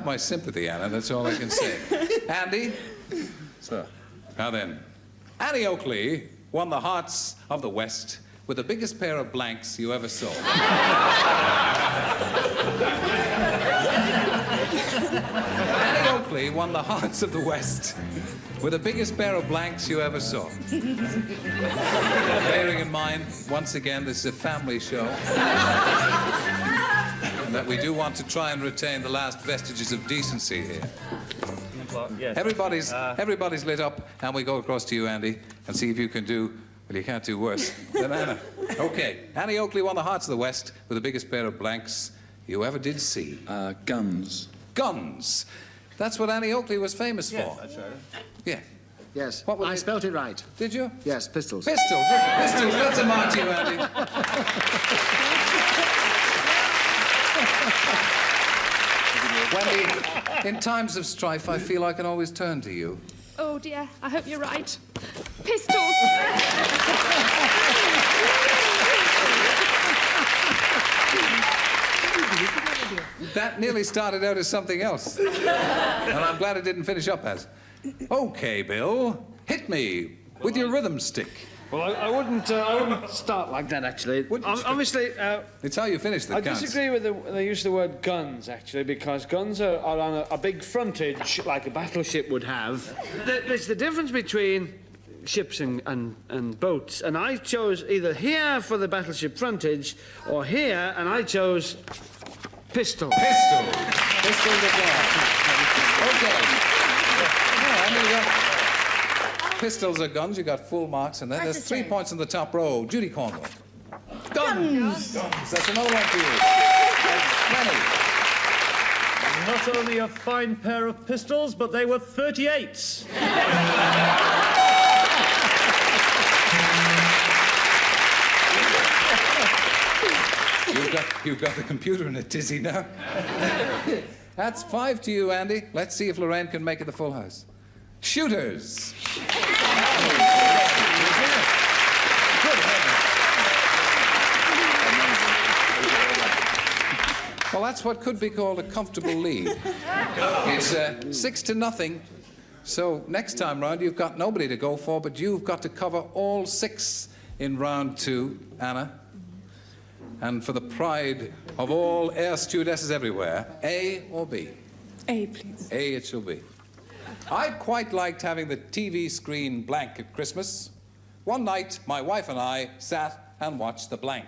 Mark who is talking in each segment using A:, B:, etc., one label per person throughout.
A: have my sympathy, Anna, that's all I can say. Andy?
B: Sir.
A: Now then, Annie Oakley won the hearts of the West with the biggest pair of blanks you ever saw. Annie Oakley won the hearts of the West with the biggest pair of blanks you ever saw. Bearing in mind, once again, this is a family show. And that we do want to try and retain the last vestiges of decency here.
B: Yes.
A: Everybody's lit up, and we go across to you, Andy, and see if you can do, well, you can't do worse than Anna. Okay, Annie Oakley won the hearts of the West with the biggest pair of blanks you ever did see.
B: Guns.
A: Guns. That's what Annie Oakley was famous for.
B: That's right.
A: Yeah.
C: Yes,
A: What were
C: I
A: they-
C: spelt it right.
A: Did you?
C: Yes, pistols.
A: Pistols. Pistols. That's a mark to you, Andy. Wendy, in times of strife, I feel I can always turn to you.
D: Oh dear, I hope you're right. Pistols!
A: That nearly started out as something else. And I'm glad it didn't finish up as. Okay, Bill, hit me with your rhythm stick.
E: Well, I wouldn't start like that, actually. Obviously,
A: It's how you finish that
E: I
A: counts.
E: disagree with the use of the word guns, actually, because guns are on a big frontage, like a battleship would have. There's the difference between ships and boats, and I chose either here for the battleship frontage, or here, and I chose pistol.
A: Pistol. Pistol the gun. Okay. Yeah, I mean, you got pistols are guns, you got full marks, and then there's 3 points in the top row. Judy Cornwall. Guns. That's another one for you. Lenny.
F: Not only a fine pair of pistols, but they were 38s.
A: You've got the computer in a tizzy now. That's 5 to you, Andy. Let's see if Lorraine can make it the full house. Shooters. Well, that's what could be called a comfortable lead. It's 6-0. So next time round, you've got nobody to go for, but you've got to cover all 6 in round 2, Anna. And for the pride of all air stewardesses everywhere, A or B?
D: A, please.
A: A it shall be. I quite liked having the TV screen blank at Christmas. One night, my wife and I sat and watched the blank.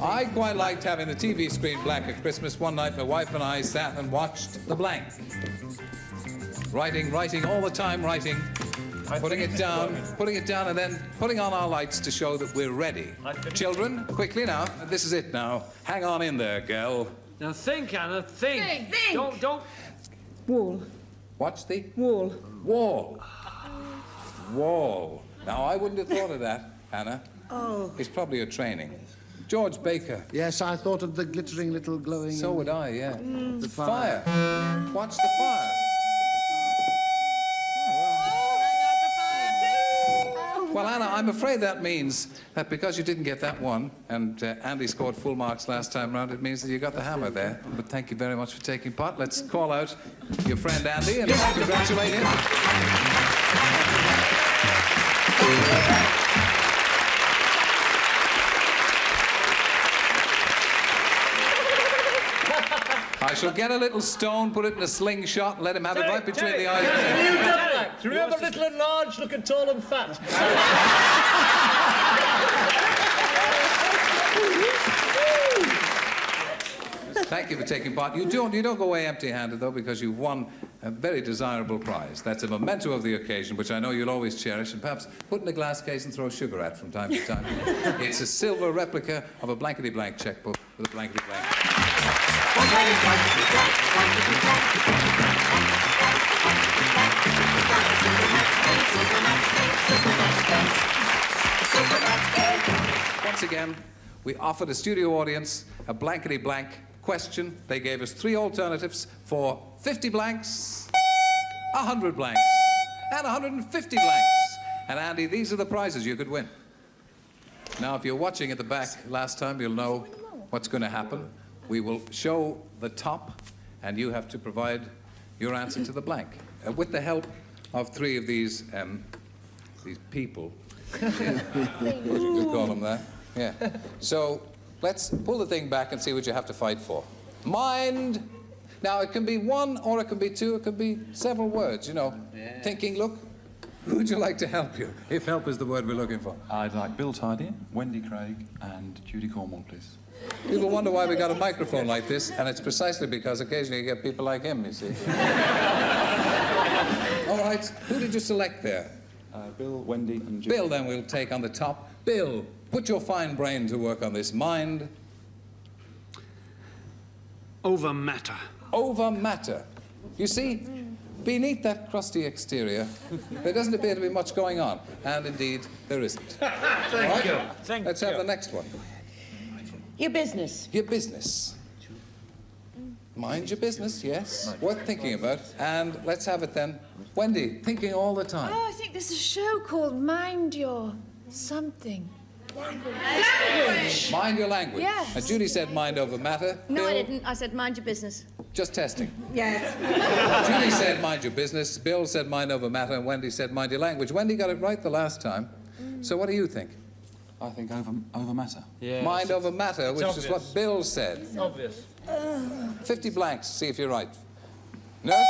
A: I quite liked having the TV screen blank at Christmas. One night, my wife and I sat and watched the blank. Writing, all the time writing. Putting it down, and then putting on our lights to show that we're ready. Children, quickly now. This is it now. Hang on in there, girl.
E: Now think, Anna, think. Don't.
D: Wall.
A: Watch the
D: Wall.
A: wall. Wall. Now, I wouldn't have thought of that, Anna.
C: Oh.
A: It's probably your training. George Baker.
C: Yes, I thought of the glittering little glowing...
A: So would I, yeah.
C: The fire.
A: Watch the fire. Well, Anna, I'm afraid that means that because you didn't get that one, and Andy scored full marks last time round, it means that you got the hammer there. But thank you very much for taking part. Let's call out your friend Andy and congratulate him. I shall get a little stone, put it in a slingshot, and let him have it right between the eyes.
F: Do you remember little and large, looking tall and fat?
A: Thank you for taking part. You don't go away empty-handed, though, because you've won a very desirable prize. That's a memento of the occasion, which I know you'll always cherish, and perhaps put in a glass case and throw sugar at from time to time. It's a silver replica of a Blankety Blank checkbook with a Blankety Blank. Once again, we offered a studio audience a Blankety Blank question. They gave us 3 alternatives for 50 blanks, 100 blanks, and 150 blanks. And Andy, these are the prizes you could win. Now, if you're watching at the back last time, you'll know what's going to happen. We will show the top, and you have to provide your answer to the blank. With the help of three of these people. We call them that. Yeah. So let's pull the thing back and see what you have to fight for. Mind. Now, it can be one or it can be two. It can be several words, you know. Yeah. Thinking, look, who would you like to help you? If help is the word we're looking for.
B: I'd like Bill Tidy, Wendy Craig, and Judy Cornwall, please.
A: People wonder why we got a microphone like this, and it's precisely because occasionally you get people like him, you see. All right, who did you select there?
B: Bill, Wendy, and Judy.
A: Bill, then we'll take on the top. Bill, put your fine brain to work on this. Mind.
E: Over matter.
A: Over matter. You see, beneath that crusty exterior, there doesn't appear to be much going on. And indeed, there isn't.
E: Thank you.
A: Let's have the next one.
G: Your business.
A: Your business. Mind your business, yes. Worth thinking about. And let's have it then. Wendy, thinking all the time.
H: Oh, I think there's a show called Mind Your something.
G: Language.
A: Mind your language.
H: Yes.
A: And Judy said mind over matter.
H: No,
A: Bill,
H: I didn't. I said mind your business.
A: just testing.
G: Yes.
A: Judy said mind your business. Bill said mind over matter. And Wendy said mind your language. Wendy got it right the last time. So what do you think?
B: I think over matter.
E: Yeah.
A: Mind over matter, which is
F: obvious.
A: what Bill said.
F: It's obvious.
A: 50 blanks, see if you're right. Nurse,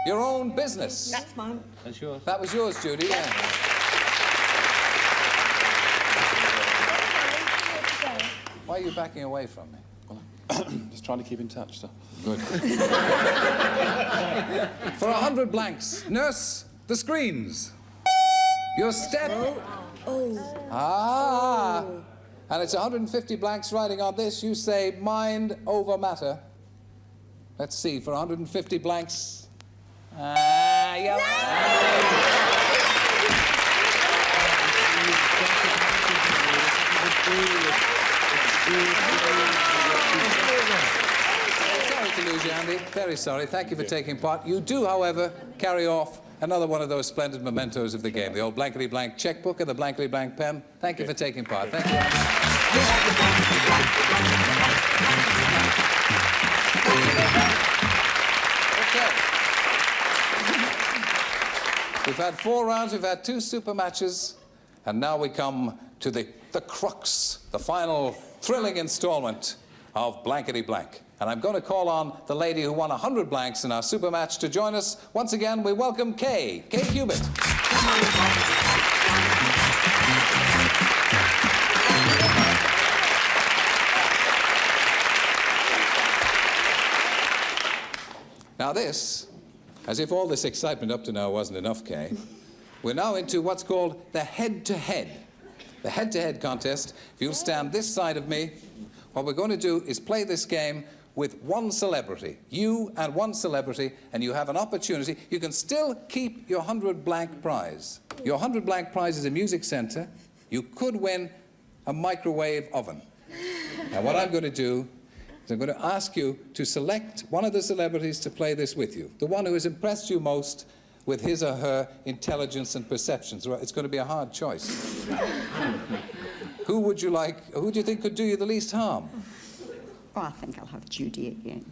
A: your own business.
G: That's mine.
E: That's yours.
A: That was yours, Judy, yeah. Why are you backing away from me?
B: Just trying to keep in touch, sir.
A: Good. For 100 blanks. Nurse, the screens. Your step. Ah. And it's 150 blanks writing on this. You say mind over matter. Let's see, for 150 blanks. Yeah. Sorry to lose you, Andy. Very sorry. Thank you for taking part. You do, however, carry off another one of those splendid mementos of the game, the old Blankety Blank checkbook and the Blankety Blank pen. Thank you for taking part. Thank you, Andy. Okay. We've had 4 rounds, we've had 2 super matches, and now we come to the crux, the final thrilling installment of Blankety Blank. And I'm going to call on the lady who won 100 blanks in our super match to join us. Once again, we welcome Kay Cubitt. Now this, as if all this excitement up to now wasn't enough, Kay, we're now into what's called the head-to-head. The head-to-head contest. If you'll stand this side of me, what we're going to do is play this game with one celebrity. You and one celebrity, and you have an opportunity. You can still keep your 100 blank prize. Your 100 blank prize is a music centre. You could win a microwave oven. Now, what I'm going to do is I'm going to ask you to select one of the celebrities to play this with you. The one who has impressed you most with his or her intelligence and perceptions. It's going to be a hard choice. Who would you like, who do you think could do you the least harm?
G: Oh, I think I'll have Judy again.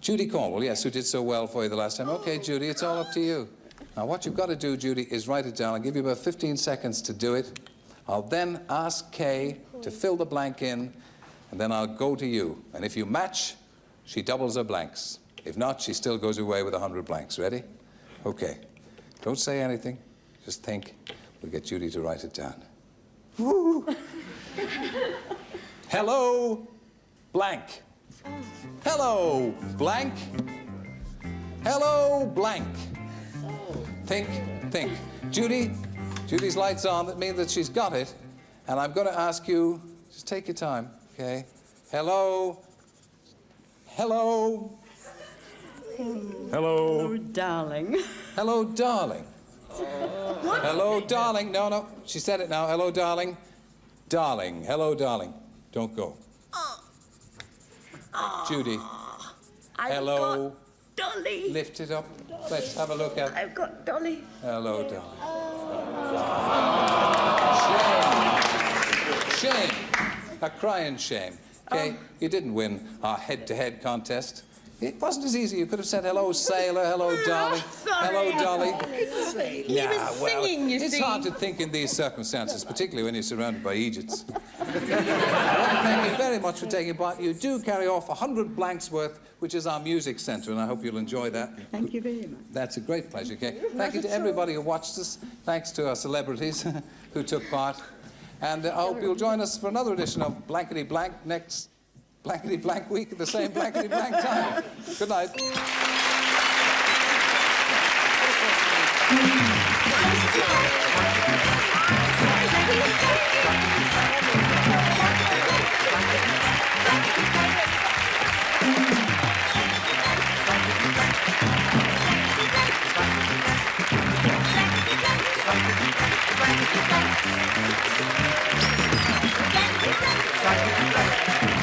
A: Judy Cornwall, yes, who did so well for you the last time. Okay, Judy, it's all up to you. Now, what you've got to do, Judy, is write it down. I'll give you about 15 seconds to do it. I'll then ask Kay to fill the blank in, and then I'll go to you. And if you match, she doubles her blanks. If not, she still goes away with 100 blanks. Ready? Okay. Don't say anything. Just think. We'll get Judy to write it down. Woo! Hello, blank. Hello, blank. Hello, blank. Think, think. Judy's light's on. That means that she's got it. And I'm going to ask you, just take your time, okay? Hello. Hello.
B: Hello.
G: Darling.
A: Hello, darling. Hello, darling. No, she said it now. Hello, darling. Darling. Hello, darling. Don't go. Judy. Hello.
G: Dolly.
A: Lift it up. Let's have a look at it.
G: I've got Dolly.
A: Hello, darling. Shame. A crying shame. Okay, you didn't win our head-to-head contest. It wasn't as easy. You could have said, hello, sailor, hello, darling, hello, dolly.
G: He was singing, you
A: it's
G: see.
A: hard to think in these circumstances, particularly when you're surrounded by Egypts. I want to thank you very much for taking part. You do carry off 100 blanks worth, which is our music centre, and I hope you'll enjoy that.
G: Thank you very much.
A: That's a great pleasure, Kay. Thank you to everybody who watched us. Thanks to our celebrities who took part. And I hope you'll join us for another edition of Blankety Blank next Blankety Blank week at the same Blankety Blank time. Good night.
I: Blankety Blank.